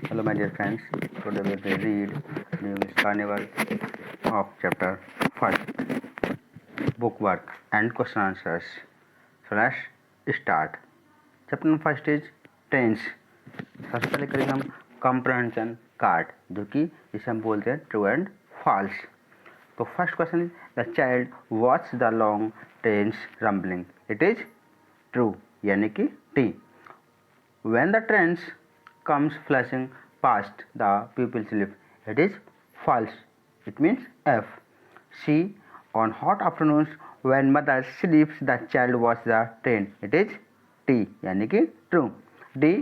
Hello, my dear friends. Today we will read News Carnival of chapter 1, book work and question answers. So let's start. Chapter number first is tense. सबसे पहले करेंगे हम comprehension card, जो कि जिसे हम बोलते हैं ट्रू एंड फॉल्स। तो first question is the child watch the long trains rumbling. It is true यानी कि T. When the trains comes flashing past the pupils lips, it is false. It means F. C. On hot afternoons when mother sleeps, the child watches the train. It is T. यानी कि true. D.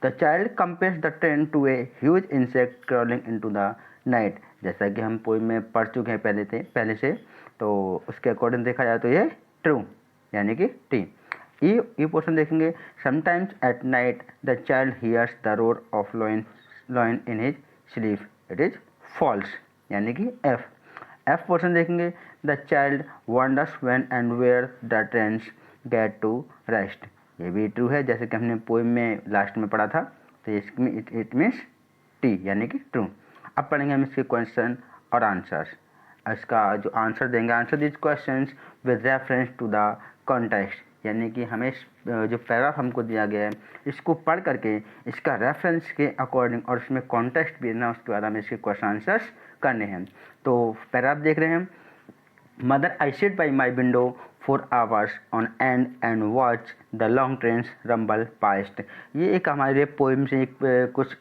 The child compares the train to a huge insect crawling into the night. जैसा कि हम poem में पढ़ चुके हैं पहले से, तो उसके अकॉर्डिंग देखा जाए तो ये ट्रू यानी कि टी। ये पोर्शन देखेंगे। Sometimes at night the child hears the roar of lion in his sleep. It is false यानी कि एफ। एफ पोर्शन देखेंगे। The child wonders when and where the trains get to rest. ये भी true है, जैसे कि हमने poem में लास्ट में पढ़ा था। तो इसमें इट मीन्स टी यानी कि ट्रू। अब पढ़ेंगे हम इसके क्वेश्चन और आंसर्स। इसका जो आंसर देंगे, answer this questions with reference to the context, यानी कि हमें जो पैराग्राफ हमको दिया गया है इसको पढ़ करके इसका रेफरेंस के अकॉर्डिंग और इसमें कॉन्टेक्स्ट भी देना, उसके बाद हमें इसके क्वेश्चन आंसर्स करने हैं। तो पैराग्राफ देख रहे हैं। Mother I sit by my window for hours on and watch the long trains rumble past. ये एक हमारे पोइम से कुछ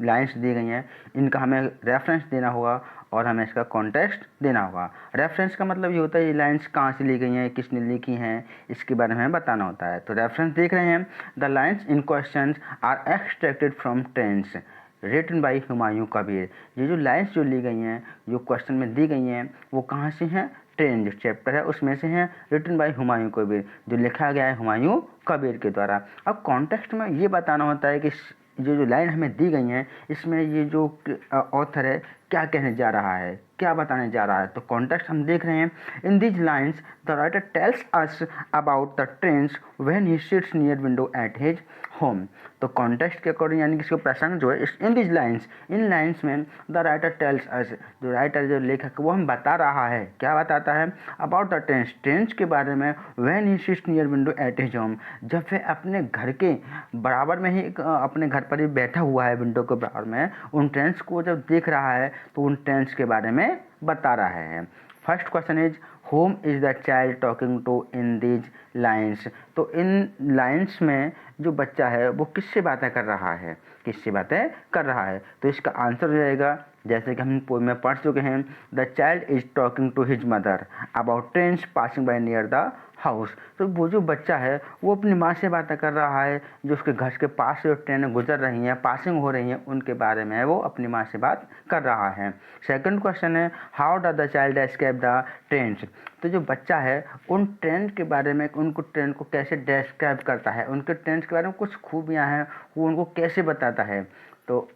लाइन्स दी गई हैं, इनका हमें रेफरेंस देना होगा और हमें इसका कॉन्टेक्स्ट देना होगा। रेफरेंस का मतलब ये होता है ये लाइन्स कहाँ से ली गई हैं, किसने लिखी हैं, इसके बारे में हमें बताना होता है। तो रेफरेंस देख रहे हैं। The lines in question are extracted from trains written by Humayun Kabir. ये जो लाइन्स जो ली गई हैं, जो क्वेश्चन में दी गई हैं, वो कहाँ से हैं? ट्रेन जो चैप्टर है उसमें से हैं। रिटन बाई हुमायूं कबीर, जो लिखा गया है हुमायूं कबीर के द्वारा। अब कॉन्टेक्स्ट में ये बताना होता है कि जो लाइन हमें दी गई हैं इसमें ये जो ऑथर है क्या कहने जा रहा है, क्या बताने जा रहा है। तो कॉन्टेक्स्ट हम देख रहे हैं। इन these lines the writer tells us about the trains when he sits near window at his home. तो कॉन्टेक्स्ट के अकॉर्डिंग यानी कि इसको प्रसंग जो है इन दीज लाइन्स, इन लाइन्स में द राइटर टेल्स अस, जो राइटर जो लेखक वो हम बता रहा है, क्या बताता है? अबाउट द ट्रेन्स, ट्रेन्स के बारे में। When he sits near window at his home, जब वह अपने घर के बराबर में ही अपने घर पर ही बैठा हुआ है विंडो के बराबर में, उन ट्रेन्स को जब देख रहा है तो उन ट्रेन्स के बारे में बता रहा है। First question is whom is the child talking to in these lines. तो इन लाइन्स में जो बच्चा है वो किससे बातें कर रहा है, किससे बातें कर रहा है? तो इसका आंसर हो जाएगा, जैसे कि हम पोएम में पढ़ चुके हैं, the child is talking to his mother about trains passing by near the house. तो वो जो बच्चा है वो अपनी माँ से बातें कर रहा है, जो उसके घर के पास से जो ट्रेनें गुजर रही हैं, पासिंग हो रही हैं, उनके बारे में वो अपनी माँ से बात कर रहा है। सेकंड क्वेश्चन है how does the child escape the trains. तो जो बच्चा है उन ट्रेन के बारे में, उनको ट्रेन को कैसे डिस्क्राइब करता है, उनके ट्रेन के बारे में कुछ खूबियाँ हैं वो उनको कैसे बताता है। तो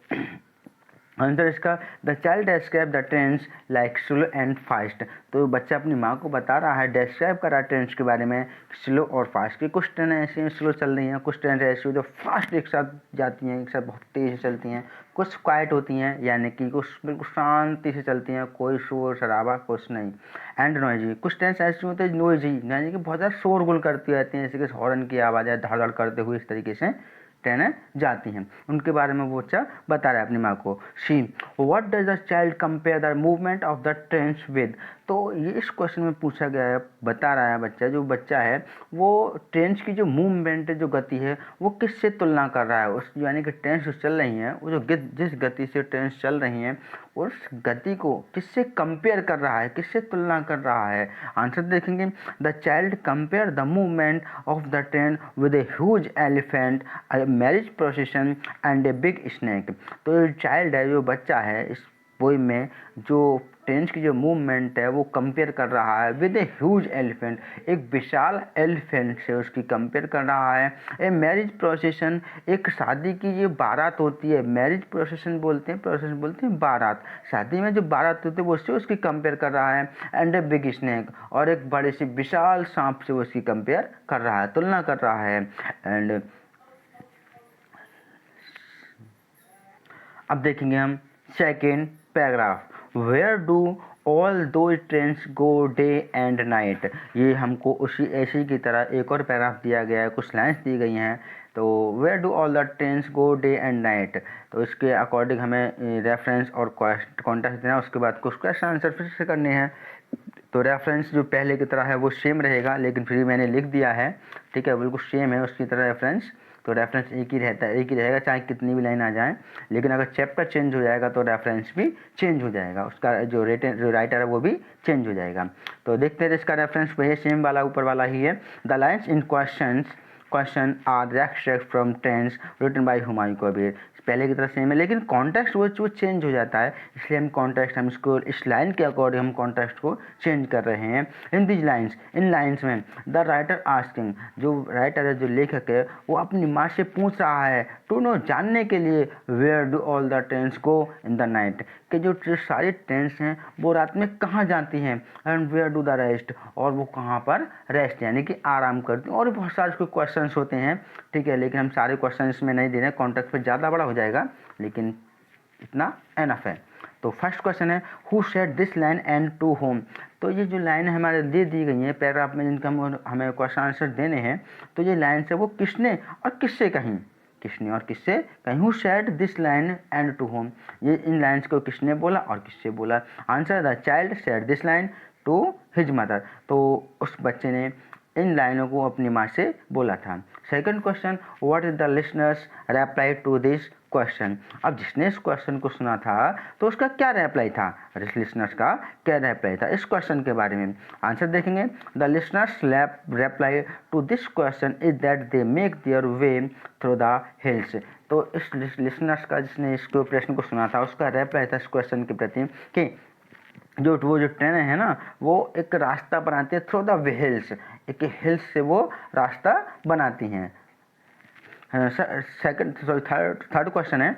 आंसर इसका the child describe the trains like slow and fast. तो बच्चा अपनी माँ को बता रहा है, डिस्क्राइब कर रहा है ट्रेन्स के बारे में, स्लो और फास्ट की। कुछ ट्रेनें ऐसी हैं स्लो चल रही हैं, कुछ ट्रेन ऐसी जो फास्ट एक साथ जाती हैं, एक साथ बहुत तेज़ चलती हैं। कुछ क्वाइट होती हैं यानी कि कुछ बिल्कुल शांति से चलती हैं, कोई शोर शराबा कुछ नहीं। एंड नॉइजी, कुछ ट्रेन ऐसी होती है नॉइजी यानी कि बहुत ज़्यादा शोरगुल करती रहती हैं, जैसे कि हॉर्न की आवाज़ है धड़ धड़ करते हुए, इस तरीके से ट्रेनें जाती हैं। उनके बारे में वो बच्चा बता रहा है अपनी माँ को। See what does the child compare the movement of the trains with. तो ये इस क्वेश्चन में पूछा गया है, बता रहा है बच्चा, जो बच्चा है वो ट्रेन्स की जो मूवमेंट जो गति है वो किससे तुलना कर रहा है। उस यानी कि ट्रेन्स जो चल रही हैं वो जो जिस गति से ट्रेन्स चल रही हैं उस गति को किससे कंपेयर कर रहा है, किससे तुलना कर रहा है। आंसर देखेंगे the child compare the movement of the train with a huge elephant, marriage procession and a big snake. तो चाइल्ड है, जो बच्चा है, इस पोइम में जो ट्रेन की जो मूवमेंट है वो कंपेयर कर रहा है विद ए ह्यूज एलिफेंट, एक विशाल एलिफेंट से उसकी कंपेयर कर रहा है। ए मैरिज प्रोसेशन, एक शादी की जो बारात होती है, मैरिज प्रोसेशन बोलते हैं बारात, शादी में जो बारात होती है वो उससे उसकी कंपेयर कर रहा है। एंड ए बिग स्नैक, और एक बड़े से विशाल सांप से उसकी कंपेयर कर रहा है, तुलना कर रहा है। एंड अब देखेंगे हम second paragraph, where do all those trains go day and night. ये हमको उसी ऐसे की तरह एक और पैराग्राफ दिया गया है, कुछ लाइन्स दी गई हैं। तो where do all the trains go day and night, तो इसके अकॉर्डिंग हमें रेफरेंस और कॉन्टेक्स्ट देना, उसके बाद कुछ क्वेश्चन आंसर फिर से करने हैं। तो रेफरेंस जो पहले की तरह है वो सेम रहेगा, लेकिन फिर मैंने लिख दिया है, ठीक है, बिल्कुल सेम है उसकी तरह रेफरेंस। तो रेफरेंस एक ही रहता है, एक ही रहेगा चाहे कितनी भी लाइन आ जाए, लेकिन अगर चैप्टर चेंज हो जाएगा तो रेफरेंस भी चेंज हो जाएगा, उसका जो राइटर है वो भी चेंज हो जाएगा। तो देखते हैं इसका रेफरेंस वही सेम वाला ऊपर वाला ही है। The lines in question are extract from trains written by Humayun Kabir. पहले की तरह सेम है, लेकिन कॉन्टेक्स्ट वो चेंज हो जाता है, इसलिए हम इसको इस लाइन के अकॉर्डिंग हम कॉन्टेक्स्ट को चेंज कर रहे हैं। In this lines, in lines में द राइटर आस्किंग, जो राइटर है जो लेखक है वो अपनी माँ से पूछ रहा है टू नो, जानने के लिए, where do all the trains go in the night, कि जो सारी ट्रेन्स हैं वो रात में कहाँ जाती हैं, and where do the rest, और वो कहाँ पर रेस्ट यानी कि आराम करती हैं। और बहुत सारे उसके क्वेश्चन होते हैं, ठीक है, लेकिन हम सारे क्वेश्चन इसमें नहीं दे रहे हैं, कॉन्टेक्स्ट पर ज़्यादा बड़ा हो जाएगा, लेकिन इतना एनफ है। तो first question is who said this line and to whom. तो ये जो लाइन हमारे दे दी गई है पैराग्राफ में, जिनका हमें क्वेश्चन आंसर देने हैं, तो ये लाइन से वो किसने और किससे कहीं, किसने और किससे कहीं। Who said this line and to whom, ये इन लाइन्स को किसने बोला और किससे बोला। Answer, the child said this line to his mother, तो उस बच्चे ने इन लाइनों को अपनी माँ से बोला था। Second question, what is the listener's reply to this question. अब जिसने इस क्वेश्चन को सुना था तो उसका क्या रिप्लाई था, लिसनर्स का क्या रिप्लाई था इस क्वेश्चन के बारे में। आंसर देखेंगे, the listener's reply to this question is that they make their way through the hills. तो इस लिसनर्स का, जिसने इस प्रश्न को सुना था, उसका रिप्लाई था इस क्वेश्चन के प्रति कि वो जो ट्रेन है ना वो एक रास्ता बनाती है थ्रू द हिल्स, एक हिल्स से वो रास्ता बनाती हैं। थर्ड क्वेश्चन है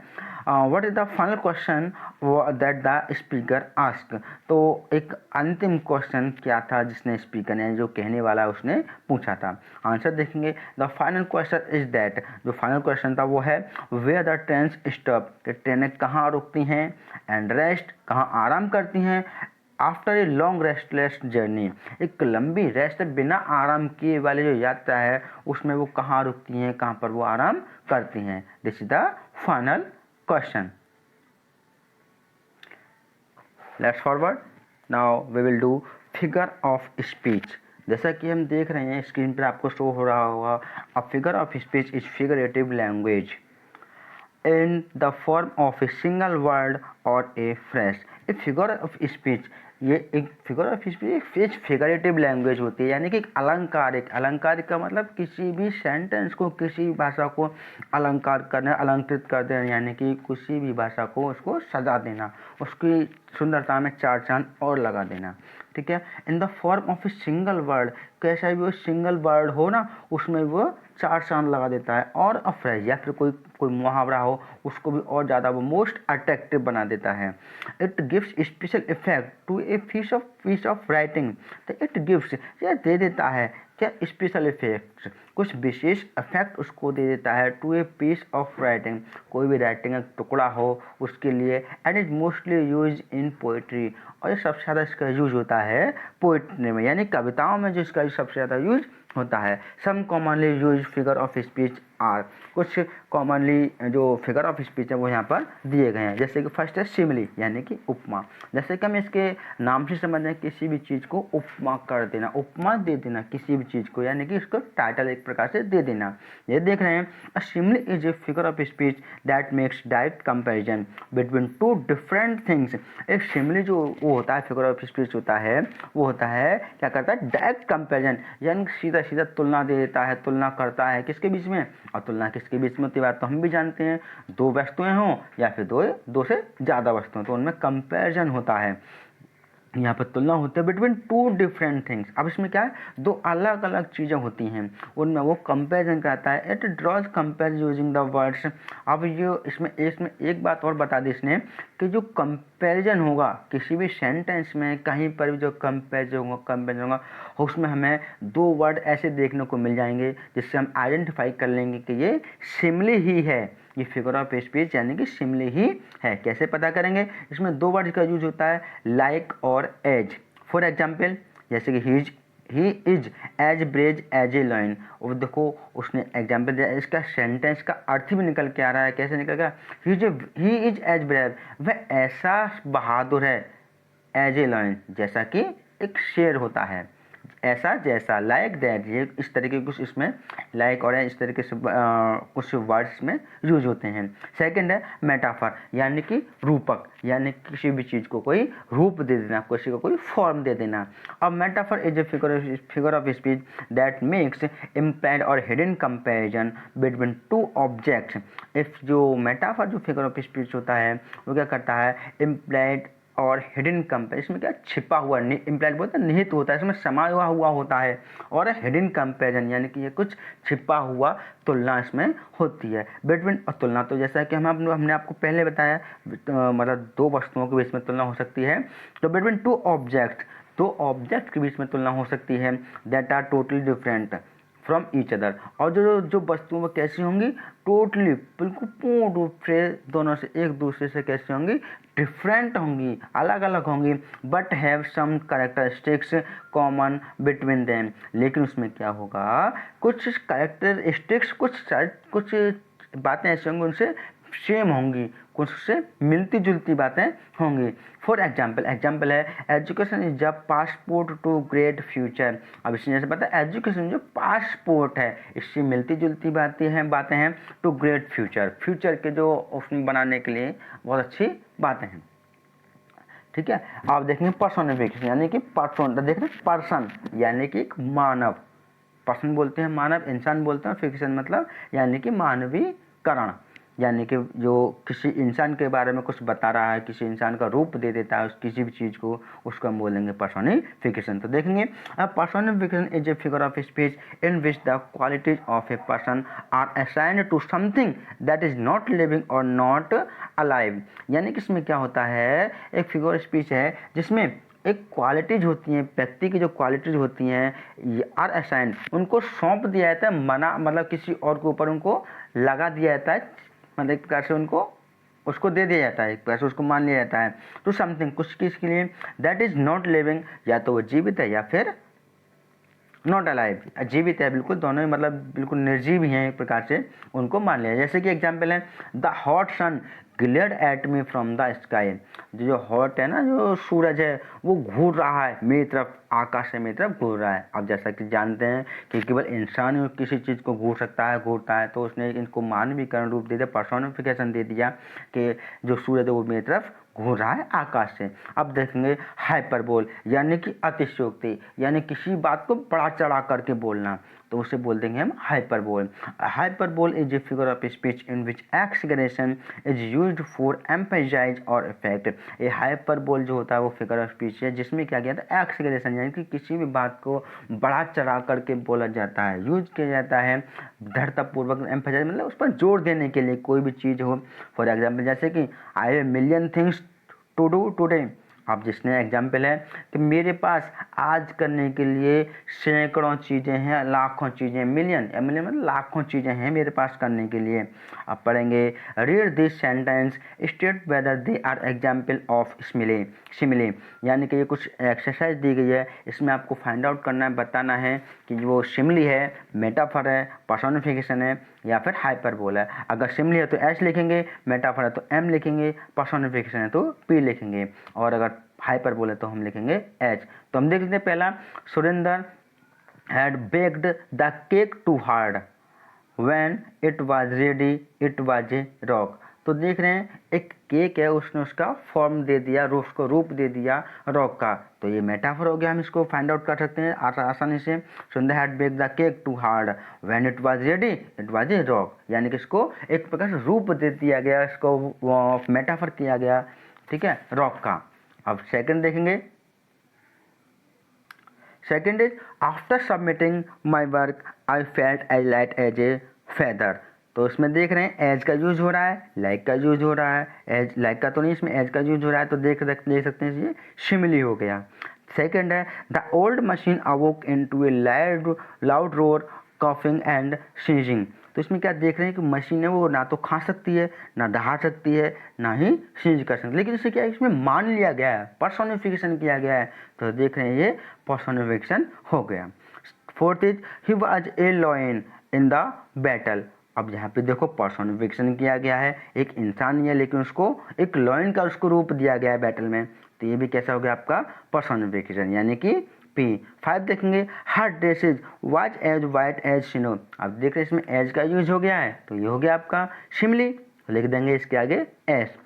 what is the final question that the speaker ask. तो एक अंतिम क्वेश्चन क्या था जिसने स्पीकर ने, जो कहने वाला उसने पूछा था। आंसर देखेंगे, the final question is that, जो फाइनल क्वेश्चन था वो है वेयर द ट्रेन्स स्टॉप, कि ट्रेनें कहाँ रुकती हैं, एंड रेस्ट, कहाँ आराम करती हैं, after a long restless journey, एक लंबी रेस्ट बिना आराम किए वाली जो यात्रा है उसमें वो कहाँ रुकती हैं, कहाँ पर वो आराम करती हैं। This is the final question. Let's forward, now we will do figure of speech. जैसा कि हम देख रहे हैं स्क्रीन पर आपको शो हो रहा होगा, a figure of speech is figurative language in the form of a single word or a phrase। A figure of speech, ये एक figure of speech figurative language होती है, यानी कि एक अलंकार का मतलब किसी भी सेंटेंस को, किसी भी भाषा को अलंकार करना, अलंकृत कर देना, यानी कि किसी भी भाषा को उसको सजा देना, उसकी सुंदरता में चार चांद और लगा देना, ठीक है। In the form of a single word, कैसा भी वो सिंगल वर्ड हो ना उसमें वो चार चांद लगा देता है, और अ फ्रेज या फिर कोई मुहावरा हो उसको भी और ज़्यादा वो मोस्ट अट्रैक्टिव बना देता है। It gives special effect to a piece of writing. तो इट गिव्स, यह दे देता है क्या, स्पेशल इफेक्ट, कुछ विशेष इफेक्ट उसको दे देता है, to a piece of writing, कोई भी राइटिंग का टुकड़ा हो उसके लिए। And is mostly use in poetry, और ये सबसे ज़्यादा इसका यूज होता है पोइट्री में, यानी कविताओं में जो इसका सबसे ज़्यादा यूज होता है। Some commonly use figure of speech are, कुछ कॉमनली जो फिगर ऑफ स्पीच है वो यहाँ पर दिए गए हैं। जैसे कि फर्स्ट है सिमिली, यानी कि उपमा। जैसे कि हम इसके नाम से समझ रहे हैं, किसी भी चीज़ को उपमा कर देना, उपमा दे देना किसी भी चीज़ को, यानी कि इसको टाइटल एक प्रकार से दे देना। ये देख रहे हैं, a simile is a figure of speech that makes direct comparison between two different things. एक सिमिली जो वो होता है, फिगर ऑफ स्पीच होता है, वो होता है क्या करता है, डायरेक्ट कंपेरिजन, यानी सीधा सीधा तुलना दे देता है, तुलना करता है किसके बीच में, और तुलना किसके बीच में होती है बात तो हम भी जानते हैं, दो वस्तुएं हों या फिर दो से ज़्यादा वस्तुएं, तो उनमें कंपैरिजन होता है, यहाँ पर तुलना होती है बिटवीन टू डिफरेंट थिंग्स। अब इसमें क्या है, दो अलग अलग चीज़ें होती हैं, उनमें वो कंपैरिजन करता है। It draws compare using the words. अब ये इसमें एक बात और बता दी इसने कि जो कंपैरिजन होगा किसी भी सेंटेंस में, कहीं पर भी जो कंपैरिजन होगा उसमें हमें दो वर्ड ऐसे देखने को मिल जाएंगे जिससे हम आइडेंटिफाई कर लेंगे कि ये सिमिली ही है, ये फिगर ऑफ स्पीच यानी कि सिमिली ही है। कैसे पता करेंगे? इसमें दो वर्ड का यूज होता है, लाइक और एज। फॉर एग्जाम्पल जैसे कि he is as brave as a lion. और देखो उसने एग्जाम्पल दिया, इसका सेंटेंस का अर्थ भी निकल के आ रहा है। कैसे निकल गया? ही इज एज ब्रेव, वह ऐसा बहादुर है, एज ए लाइन जैसा कि एक शेर होता है, ऐसा जैसा, लाइक दैट। ये इस तरीके कुछ इसमें लाइक और इस तरीके से कुछ वर्ड्स में यूज होते हैं। सेकंड है मेटाफर यानी कि रूपक, यानी किसी भी चीज़ को कोई रूप दे देना, किसी को कोई फॉर्म दे देना। अब metaphor is a figure of speech that makes implied or hidden comparison between two objects. If जो मेटाफर जो फिगर ऑफ स्पीच होता है वो क्या करता है? इम्प्लाइड और हिडन कंपेयर, इसमें क्या छिपा हुआ, इम्प्लाइड बोलते हैं निहित होता है, इसमें समाया हुआ होता है। और हिडन कंपेरिजन यानी कि ये कुछ छिपा हुआ तुलना इसमें होती है। बिटवीन और तुलना तो जैसा कि हमने आपको पहले बताया, मतलब दो वस्तुओं के बीच में तुलना हो सकती है। तो बिटवीन टू ऑब्जेक्ट, दो ऑब्जेक्ट के बीच में तुलना हो सकती है that are totally different from each other. और जो वस्तुएं वो कैसी होंगी? टोटली बिल्कुल पूर्ण रूप से दोनों से एक दूसरे से कैसी होंगी? डिफरेंट होंगी, अलग अलग होंगी। But have some characteristics common between them. लेकिन उसमें क्या होगा? कुछ कैरेक्टरिस्टिक्स, कुछ बातें ऐसी होंगी उनसे सेम होंगी, कुछ से मिलती जुलती बातें होंगी। फॉर एग्जाम्पल है education is the passport to great future. अब इसमें जैसे पता है एजुकेशन जो पासपोर्ट है, इससे मिलती जुलती बातें हैं टू ग्रेट फ्यूचर, फ्यूचर के जो ऑप्शन बनाने के लिए बहुत अच्छी बातें हैं। ठीक है, आप देखेंगे पर्सोनिफिकेशन यानी कि देख रहे पर्सन यानी कि एक मानव, पर्सन बोलते हैं मानव, इंसान बोलते हैं, फिक्शन मतलब यानी कि मानवीकरण, यानी कि जो किसी इंसान के बारे में कुछ बता रहा है, किसी इंसान का रूप दे देता है किसी भी चीज़ को, उसको हम बोलेंगे पर्सोनिफिकेशन। तो देखेंगे अब personification is a figure of speech in which the qualities of a person are assigned to something that is not living or not alive. यानी कि इसमें क्या होता है? एक फिगर ऑफ स्पीच है जिसमें एक क्वालिटीज होती हैं, व्यक्ति की जो क्वालिटीज होती हैं आर असाइन, उनको सौंप दिया जाता है, मना मतलब किसी और के ऊपर उनको लगा दिया जाता है, मतलब एक प्रकार से उनको उसको दे दिया जाता है, एक प्रकार से उसको मान लिया जाता है। तो समथिंग कुछ चीज़ के लिए दैट इज नॉट लिविंग, या तो वो जीवित है या फिर नॉट अलाइव, जीवित है, बिल्कुल दोनों ही मतलब बिल्कुल निर्जीव ही हैं, एक प्रकार से उनको मान लिया। जैसे कि एग्जाम्पल है the hot sun glared at me from the sky. जो हॉट है ना, जो सूरज है वो घूर रहा है मेरी तरफ, आकाश से मेरी तरफ घूर रहा है। अब जैसा कि जानते हैं कि केवल इंसान ही किसी चीज़ को घूर सकता है, घूरता है, तो उसने इनको मानवीकरण रूप दे दिया, पर्सोनिफिकेशन दे दिया कि जो सूरज है वो मेरी तरफ घूर रहा है आकाश से। अब देखेंगे हाइपरबोल यानी कि अतिशयोक्ति, यानी किसी बात को बड़ा चढ़ा करके बोलना, तो उसे बोल देंगे हम hyperbole. Hyperbole is a figure of speech in which exaggeration is used for emphasize or effect. ये हाइपरबोल जो होता है वो फिगर ऑफ स्पीच है जिसमें क्या किया था? एक्सग्रेशन यानी कि किसी भी बात को बड़ा चढ़ा करके बोला जाता है, यूज किया जाता है दृढ़तापूर्वक, एम्फेसाइज मतलब उस पर जोर देने के लिए, कोई भी चीज़ हो। फॉर एग्जाम्पल जैसे कि I have million things to do today. अब जिसने एग्जाम्पल है कि मेरे पास आज करने के लिए सैकड़ों चीज़ें हैं, लाखों चीज़ें, मिलियन मतलब लाखों चीज़ें हैं मेरे पास करने के लिए। अब पढ़ेंगे read this sentence state whether they are example of simile, यानी कि ये कुछ एक्सरसाइज दी गई है, इसमें आपको फाइंड आउट करना है, बताना है कि वो सिमिली है, मेटाफर है, पर्सोनिफिकेशन है या फिर हाइपरबोल है। अगर सिमिली है तो एच लिखेंगे, मेटाफर है तो एम लिखेंगे, पर्सोनिफिकेशन है तो पी लिखेंगे, और अगर हाइपरबोल है तो हम लिखेंगे एच। तो हम देख लेते हैं पहला, Surendra had baked the cake too hard when it was ready it was a rock. तो देख रहे हैं एक केक है, उसने उसका फॉर्म दे दिया, उसको रूप दे दिया रॉक का, तो ये मेटाफर हो गया, हम इसको फाइंड आउट कर सकते हैं आसानी से। Surendra had baked the cake too hard when it was ready it was a rock, यानी कि इसको एक प्रकार से रूप दे दिया गया, इसको मेटाफर किया गया, ठीक है, रॉक का। अब सेकंड देखेंगे, second is after submitting my work I felt as light as a feather. तो इसमें देख रहे हैं एज का यूज हो रहा है, लाइक का यूज हो रहा है, एज लाइक का तो नहीं, इसमें एज का यूज हो रहा है, तो देख सकते हैं ये सिमिली हो गया। सेकंड है the old machine अवोक into A loud roar coughing and sneezing. तो इसमें क्या देख रहे हैं कि मशीन है वो ना तो खा सकती है, ना दहा सकती है, ना ही सीज कर सकती है, लेकिन इसे क्या है इसमें मान लिया गया है, पर्सोनिफिकेशन किया गया है, तो देख रहे हैं ये पर्सोनिफिकेशन हो गया। Fourth is he was a lion in the battle. अब यहाँ पे देखो पर्सोनिफिकेशन किया गया है, एक इंसान ही है लेकिन उसको एक लॉयन का उसको रूप दिया गया है बैटल में, तो ये भी कैसा हो गया आपका पर्सोनिफिकेशन, यानी कि पी। 5 देखेंगे her dresses was as white as snow. अब देख रहे हैं इसमें एज का यूज हो गया है, तो ये हो गया आपका शिमली, लिख देंगे इसके आगे S.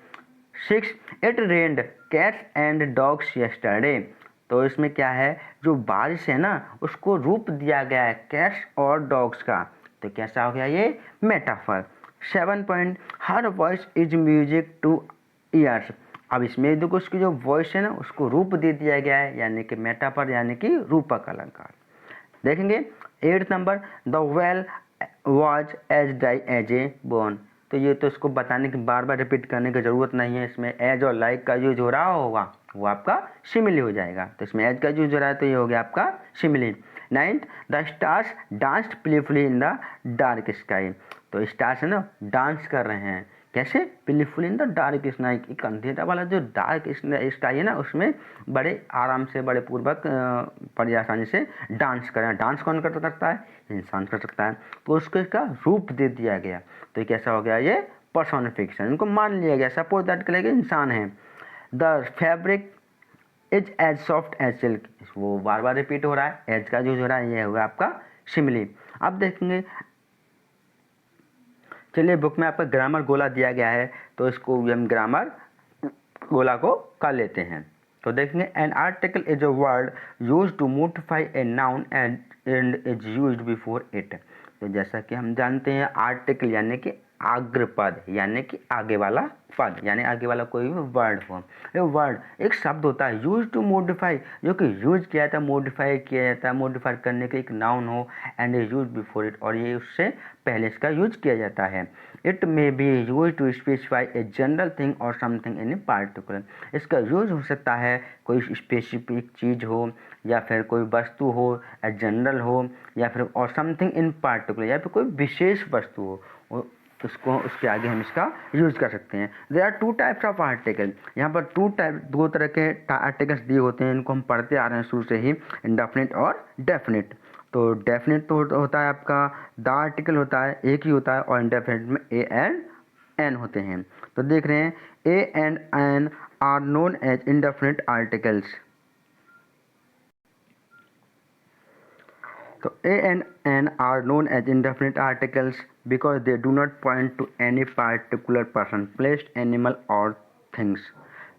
6 it rained cats and dogs yesterday. तो इसमें क्या है, जो बारिश है ना उसको रूप दिया गया है कैट्स और डॉग्स का, तो कैसा हो गया ये metaphor. 7 point her voice is music two years. अब इसमें देखो उसकी जो वॉइस है ना उसको रूप दे दिया गया है, यानी कि मेटाफर यानी कि रूपक अलंकार। देखेंगे 8 number the well was as dry as a bone. तो ये तो इसको बताने की बार बार रिपीट करने की ज़रूरत नहीं है, इसमें एज और लाइक का यूज हो रहा होगा वो आपका सिमिली हो जाएगा, तो इसमें एज का यूज हो रहा है तो ये हो गया आपका simile. 9th the stars danced playfully in the dark sky. तो स्टार्स है ना डांस कर रहे हैं, कैसे, playfully in the dark sky, एक अंधेरा वाला जो डार्क स्काई है ना उसमें बड़े आराम से बड़े पूर्वक बड़ी आसानी से डांस करें। डांस कौन कर सकता है, इंसान कर सकता है, तो उसको इसका रूप दे दिया गया, तो ये कैसा हो गया ये पर्सोनिफिकेशन, इनको मान लिया गया, सपोज दैट के लिए इंसान है। The fabric is as soft as silk, वो बार बार रिपीट हो रहा है, एज का यूज हो रहा है, ये होगा आपका सिमिली। अब देखेंगे, चलिए बुक में आपका ग्रामर गोला दिया गया है, तो इसको हम ग्रामर गोला को कर लेते हैं। तो देखेंगे an article is a word use to modify a noun and is used before it. तो जैसा कि हम जानते हैं आर्टिकल यानी कि अग्रपद, यानी कि आगे वाला पद, यानी आगे वाला कोई भी वर्ड हो। ये वर्ड एक शब्द होता है यूज टू मोडिफाई, जो कि यूज किया जाता है, मोडिफाई किया जाता है, मोडिफाई करने के एक नाउन हो, एंड यूज बिफोर इट, और ये उससे पहले इसका यूज किया जाता है। It may be use to specify a general thing और समथिंग इन ए पार्टिकुलर। इसका यूज हो सकता है कोई स्पेसिफिक चीज़ हो, या फिर कोई वस्तु हो, या जनरल हो, या फिर और समथिंग इन पार्टिकुलर, या फिर कोई विशेष वस्तु हो, उसको उसके आगे हम इसका यूज कर सकते हैं। There are 2 types of article. यहाँ पर 2 तरह के आर्टिकल्स दिए होते हैं, इनको हम पढ़ते आ रहे हैं शुरू से ही, इंडेफिनिट और डेफिनिट। तो डेफिनिट तो होता है आपका द आर्टिकल होता है, एक ही होता है, और इंडेफिनिट में ए एंड एन होते हैं। तो देख रहे हैं a and an are known as indefinite articles. तो A and N are known as indefinite articles because they do not point to any particular person, place, animal or things.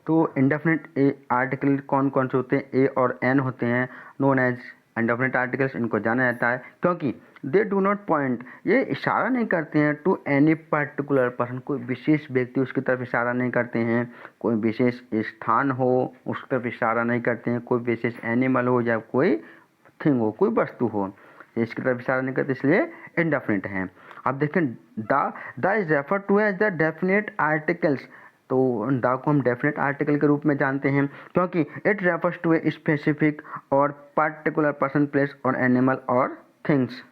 तो indefinite article कौन कौन से होते हैं, A और N होते हैं, known as indefinite articles, इनको जाना जाता है क्योंकि they do not point, ये इशारा नहीं करते हैं to any particular person, कोई विशेष व्यक्ति उसकी तरफ इशारा नहीं करते हैं, कोई विशेष स्थान हो उसकी तरफ इशारा नहीं करते हैं, कोई विशेष एनिमल हो या कोई थिंग हो, कोई वस्तु हो, इसकी तरफ इशारा नहीं करते, इसलिए इंडेफिनिट है। अब देखें the is refer to as the definite articles. तो द को हम डेफिनेट आर्टिकल के रूप में जानते हैं क्योंकि it refers to a specific और पर्टिकुलर पर्सन, प्लेस और एनिमल और थिंग्स।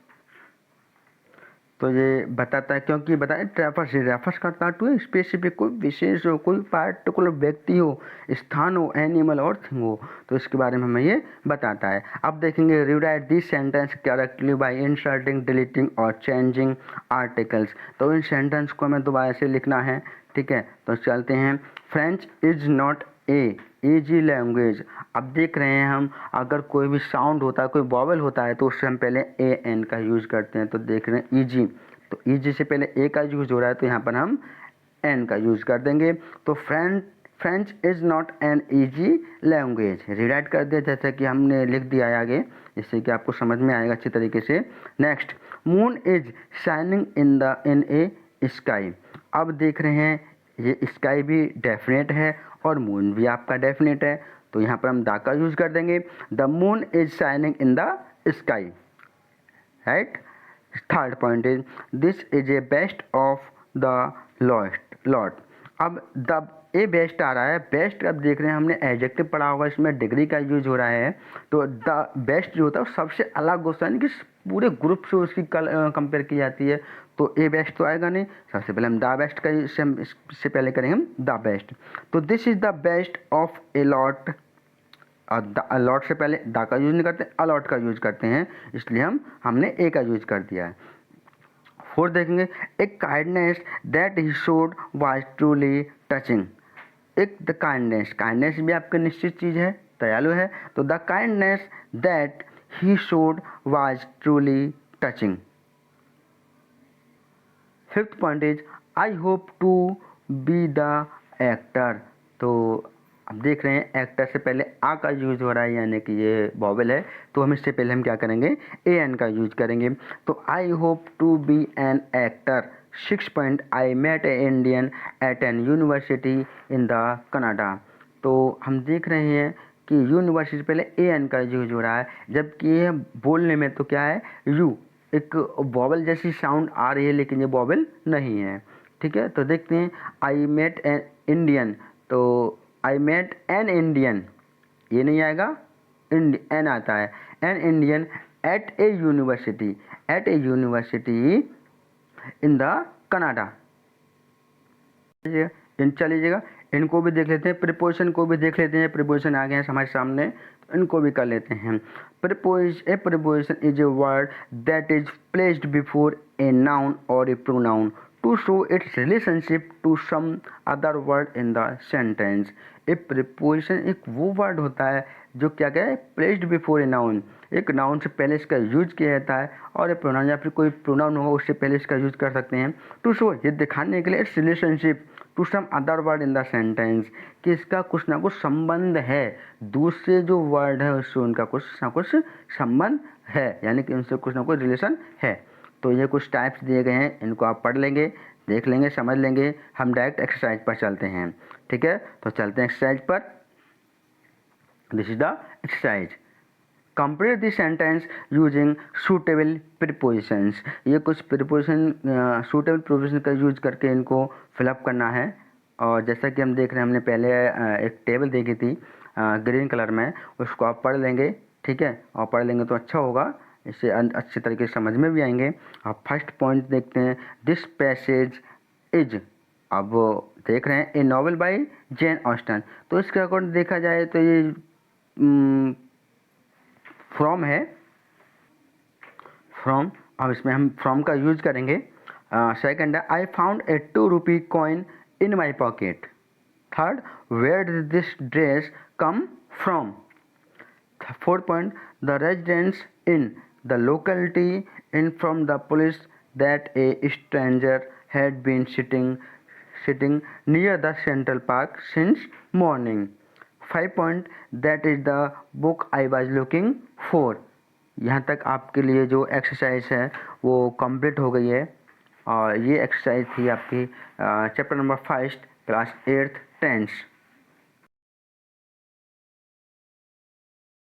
तो ये बताता है क्योंकि बताए रेफर्स करता है टू ए स्पेसिफिक, कोई विशेष हो, कोई पार्टिकुलर व्यक्ति हो, स्थान हो, एनिमल और थिंग हो, तो इसके बारे में हमें ये बताता है। अब देखेंगे rewrite this sentence correctly bye inserting, deleting और चेंजिंग आर्टिकल्स। तो इन सेंटेंस को हमें दोबारा से लिखना है, ठीक है। तो चलते हैं। French is not a easy language. अब देख रहे हैं हम अगर कोई भी साउंड होता है, कोई वॉवल होता है, तो उससे हम पहले ए एन का यूज़ करते हैं। तो देख रहे हैं ईजी, तो ईजी से पहले ए का यूज़ हो रहा है, तो यहाँ पर हम एन का यूज़ कर देंगे। तो French is not an easy language, rewrite कर दिया जैसा कि हमने लिख दिया है आगे, इससे कि आपको समझ में आएगा अच्छी तरीके से। Next, moon is shining in A sky. अब देख रहे हैं ये स्काई भी डेफिनेट है और मून भी आपका डेफिनेट है, तो यहाँ पर हम द का यूज कर देंगे। The moon is shining in the sky, right. Third point is this is a best of the lot. अब द ए बेस्ट आ रहा है, बेस्ट अब देख रहे हैं हमने एडजेक्टिव पढ़ा होगा, इसमें डिग्री का यूज हो रहा है। तो द बेस्ट जो होता है वो सबसे अलग होता है, यानी कि पूरे ग्रुप से उसकी कंपेयर की जाती है, तो ए बेस्ट तो आएगा नहीं, सबसे पहले हम द बेस्ट का इससे पहले करेंगे हम द बेस्ट। तो this is the best of a lot, a lot से पहले द का यूज नहीं करते, अलॉट का यूज करते हैं, इसलिए हमने ए का यूज कर दिया है। फोर्थ देखेंगे, a kindness that he showed was truly touching. एक द काइंडनेस, काइंडनेस भी आपकी निश्चित चीज़ है, दयालु है, तो the kindness that he showed was truly touching. Fifth point is I hope to be the actor. तो अब देख रहे हैं एक्टर से पहले आ का यूज हो रहा है, यानी कि ये वॉवेल है, तो हम इससे पहले हम क्या करेंगे, ए एन का यूज करेंगे। तो I hope to be an actor. 6 point, I met a Indian at an university in the Canada. तो हम देख रहे हैं कि यूनिवर्सिटी से पहले ए एन का यूज हो रहा है, जबकि ये बोलने में तो क्या है, यू एक वॉवेल जैसी साउंड आ रही है, लेकिन ये वॉवेल नहीं है। ठीक है, तो देखते हैं, आई मेट एन इंडियन, तो आई मेट एन इंडियन, ये नहीं आएगा, एन आता है, an Indian at a university, at a university in the Canada. चल लीजिएगा, इनको भी देख लेते हैं, प्रीपोजिशन को भी देख लेते हैं, प्रीपोजिशन आ गए हैं हमारे सामने, तो इनको भी कर लेते हैं। ए preposition is a word that is placed before a noun और ए pronoun to show its relationship to some other word in the sentence। A preposition एक वो वर्ड होता है जो क्या क्या है, प्लेस्ड बिफोर ए नाउन, एक नाउन से पहले इसका यूज किया जाता है, और ए प्रोनाउन या फिर कोई प्रोनाउन होगा उससे पहले इसका यूज कर सकते हैं। टू शो, ये दिखाने के लिए, its relationship to some other word in the sentence, कि इसका कुछ ना कुछ संबंध है, दूसरे जो वर्ड है उससे उनका कुछ ना कुछ संबंध है, यानी कि उनसे कुछ ना कुछ रिलेशन है। तो ये कुछ टाइप्स दिए गए हैं, इनको आप पढ़ लेंगे, देख लेंगे, समझ लेंगे। हम डायरेक्ट एक्सरसाइज पर चलते हैं। ठीक है, तो चलते हैं एक्सरसाइज पर। This is the exercise, complete this sentence using suitable prepositions. ये कुछ प्रीपोजिशन, सूटेबल प्रीपोजिशन का यूज करके इनको फिलअप करना है। और जैसा कि हम देख रहे हैं, हमने पहले एक टेबल देखी थी ग्रीन कलर में, उसको आप पढ़ लेंगे। ठीक है, और पढ़ लेंगे तो अच्छा होगा, इससे अच्छे तरीके से समझ में भी आएंगे। अब फर्स्ट पॉइंट देखते हैं, दिस पैसेज इज, अब देख रहे हैं, ए नॉवेल बाय जेन ऑस्टन। तो इसके अकॉर्डिंग देखा जाए तो ये फ्रॉम है, फ्रॉम, अब इसमें हम फ्रॉम का यूज करेंगे। सेकंड है, I found a 2 rupee coin in my pocket. Third, where did this dress come from. Fourth point, the residents in the locality informed the police that a stranger had been sitting near the Central Park since morning. 5 point, that is the book I was looking for। यहाँ तक आपके लिए जो exercise है वो complete हो गई है, और ये एक्सरसाइज थी आपकी chapter number 5 class 8th 10th।